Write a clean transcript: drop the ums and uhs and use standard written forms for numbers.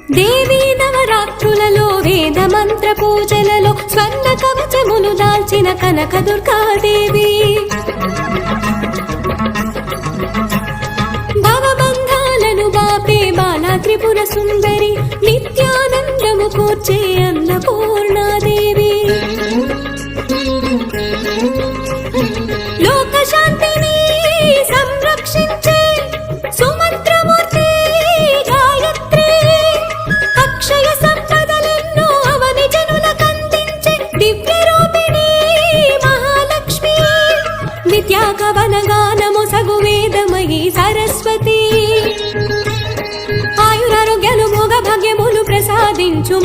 దేవీ నవరాత్రులలో వేద మంత్ర పూజలలో స్వర్ణ కవచములు దాల్చిన కనక దుర్గాదేవి భవబంధాలను బాపే బాలా త్రిపుర సుందరి నిత్యానందము కూర్చే అన్నపూర్ణాదేవి లోక శాంతిని సంరక్షించే సుమంత్రమూర్తి గాయత్రి అక్షయ సంపదలెన్నో అవని జనులకందించే దివ్య రూపిణి మహాలక్ష్మి విద్యాకవన గానము సగు వేదమయీ సరస్వతి ఆయురారోగ్యాలు భోగ భాగ్యములు ప్రసాదించు